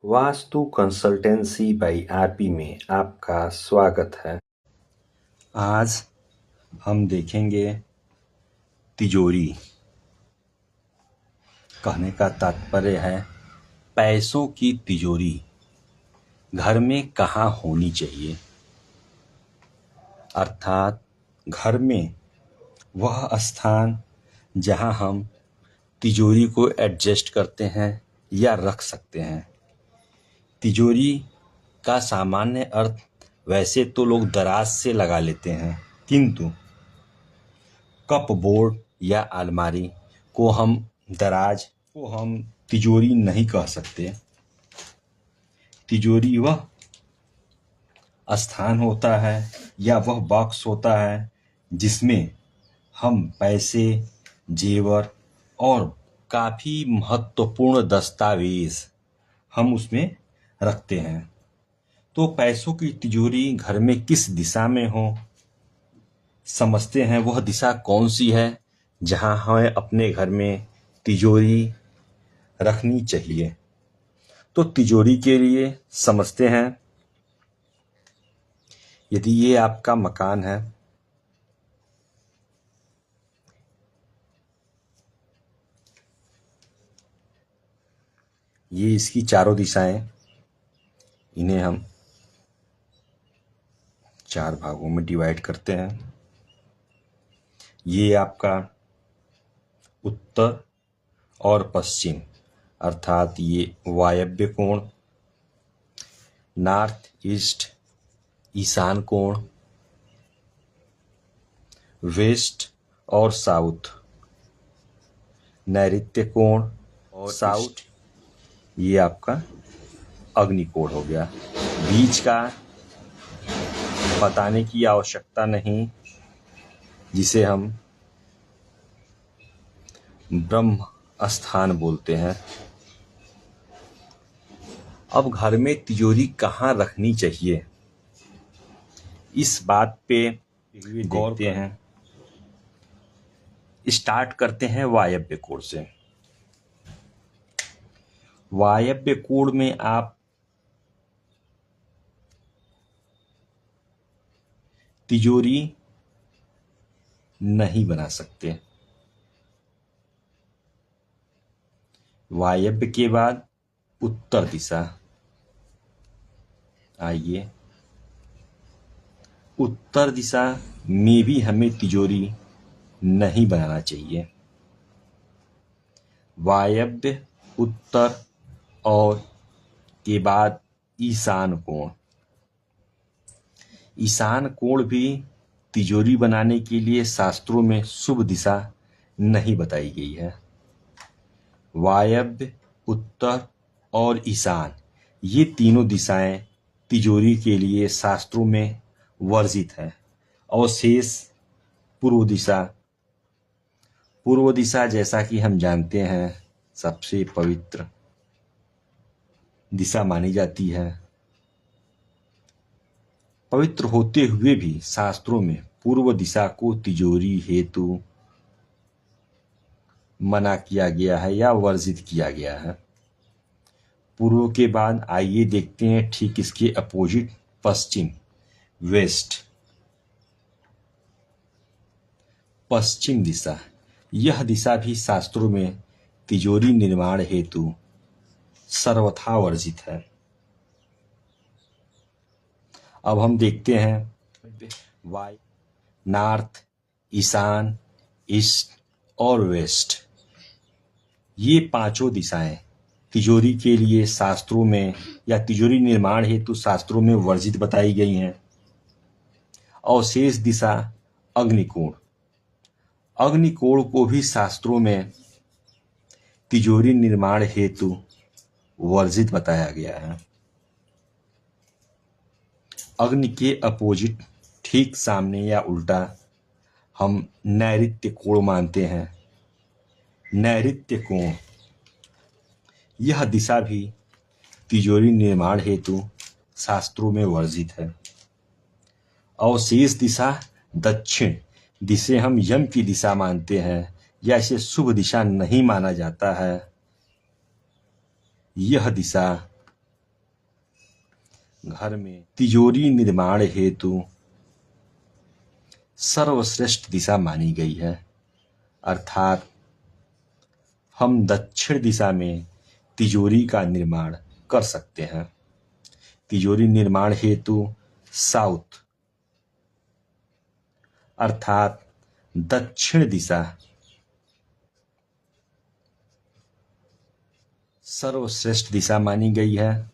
Vastu consultancy by RP में आपका स्वागत है। आज हम देखेंगे तिजोरी। कहने का तात्पर्य है पैसों की तिजोरी घर में कहाँ होनी चाहिए, अर्थात घर में वह स्थान जहाँ हम तिजोरी को एडजस्ट करते हैं या रख सकते हैं। तिजोरी का सामान्य अर्थ वैसे तो लोग दराज से लगा लेते हैं, किंतु कपबोर्ड या अलमारी को हम दराज को हम तिजोरी नहीं कह सकते। तिजोरी वह स्थान होता है या वह बॉक्स होता है जिसमें हम पैसे, जेवर और काफ़ी महत्वपूर्ण दस्तावेज हम उसमें रखते हैं। तो पैसों की तिजोरी घर में किस दिशा में हो, समझते हैं वह दिशा कौन सी है जहां हमें अपने घर में तिजोरी रखनी चाहिए। तो तिजोरी के लिए समझते हैं, यदि ये आपका मकान है, ये इसकी चारों दिशाएं, इन्हें हम 4 भागों में डिवाइड करते हैं। ये आपका उत्तर और पश्चिम, अर्थात ये वायव्य कोण, नॉर्थ ईस्ट ईशान कोण, वेस्ट और साउथ नैऋत्य कोण, और साउथ ये आपका अग्निकोण हो गया। बीच का बताने की आवश्यकता नहीं, जिसे हम ब्रह्म स्थान बोलते हैं। अब घर में तिजोरी कहाँ रखनी चाहिए, इस बात पे गौर करते हैं। स्टार्ट करते हैं वायव्य कोण से। वायव्य कोण में आप तिजोरी नहीं बना सकते। वायव्य के बाद उत्तर दिशा, आइए उत्तर दिशा में भी हमें तिजोरी नहीं बनाना चाहिए। वायव्य, उत्तर और के बाद ईशान कोण। ईशान कोण भी तिजोरी बनाने के लिए शास्त्रों में शुभ दिशा नहीं बताई गई है। वायव्य, उत्तर और ईशान ये तीनों दिशाएं तिजोरी के लिए शास्त्रों में वर्जित है। और शेष पूर्व दिशा। पूर्व दिशा जैसा कि हम जानते हैं सबसे पवित्र दिशा मानी जाती है। पवित्र होते हुए भी शास्त्रों में पूर्व दिशा को तिजोरी हेतु मना किया गया है या वर्जित किया गया है। पूर्व के बाद आइए देखते हैं ठीक इसके अपोजिट पश्चिम, वेस्ट। पश्चिम दिशा, यह दिशा भी शास्त्रों में तिजोरी निर्माण हेतु सर्वथा वर्जित है। अब हम देखते हैं वाई, नॉर्थ, ईशान, ईस्ट और वेस्ट ये पांचों दिशाएं तिजोरी के लिए शास्त्रों में या तिजोरी निर्माण हेतु शास्त्रों में वर्जित बताई गई हैं। और शेष दिशा अग्निकोण। अग्निकोण को भी शास्त्रों में तिजोरी निर्माण हेतु वर्जित बताया गया है। अग्नि के अपोजिट ठीक सामने या उल्टा हम नैऋत्य कोण मानते हैं। नैऋत्य कोण, यह दिशा भी तिजोरी निर्माण हेतु शास्त्रों में वर्जित है। और शेष दिशा दक्षिण, जिसे हम यम की दिशा मानते हैं या इसे शुभ दिशा नहीं माना जाता है, यह दिशा घर में तिजोरी निर्माण हेतु सर्वश्रेष्ठ दिशा मानी गई है, अर्थात हम दक्षिण दिशा में तिजोरी का निर्माण कर सकते हैं। तिजोरी निर्माण हेतु साउथ अर्थात दक्षिण दिशा सर्वश्रेष्ठ दिशा मानी गई है।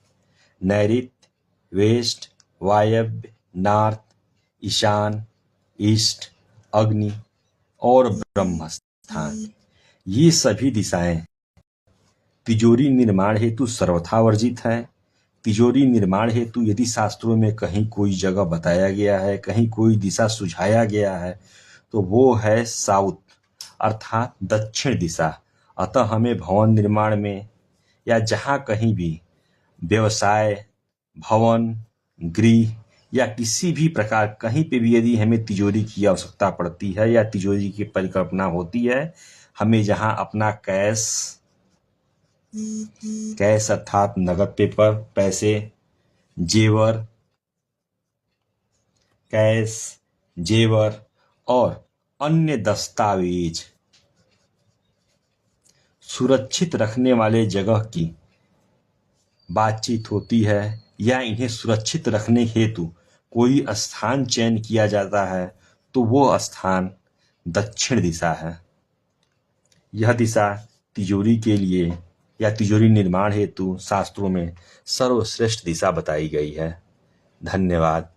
नैऋत्य, वेस्ट, वायव्य, नॉर्थ, ईशान, ईस्ट, अग्नि और ब्रह्म स्थान, ये सभी दिशाएं तिजोरी निर्माण हेतु सर्वथा वर्जित है। तिजोरी निर्माण हेतु यदि शास्त्रों में कहीं कोई जगह बताया गया है, कहीं कोई दिशा सुझाया गया है, तो वो है साउथ अर्थात दक्षिण दिशा। अतः हमें भवन निर्माण में या जहाँ कहीं भी व्यवसाय, भवन, गृह या किसी भी प्रकार कहीं पे भी यदि हमें तिजोरी की आवश्यकता पड़ती है या तिजोरी की परिकल्पना होती है, हमें जहाँ अपना कैश अर्थात नगद पेपर, पैसे, जेवर, कैश, जेवर और अन्य दस्तावेज सुरक्षित रखने वाले जगह की बातचीत होती है या इन्हें सुरक्षित रखने हेतु कोई स्थान चयन किया जाता है, तो वो स्थान दक्षिण दिशा है। यह दिशा तिजोरी के लिए या तिजोरी निर्माण हेतु शास्त्रों में सर्वश्रेष्ठ दिशा बताई गई है। धन्यवाद।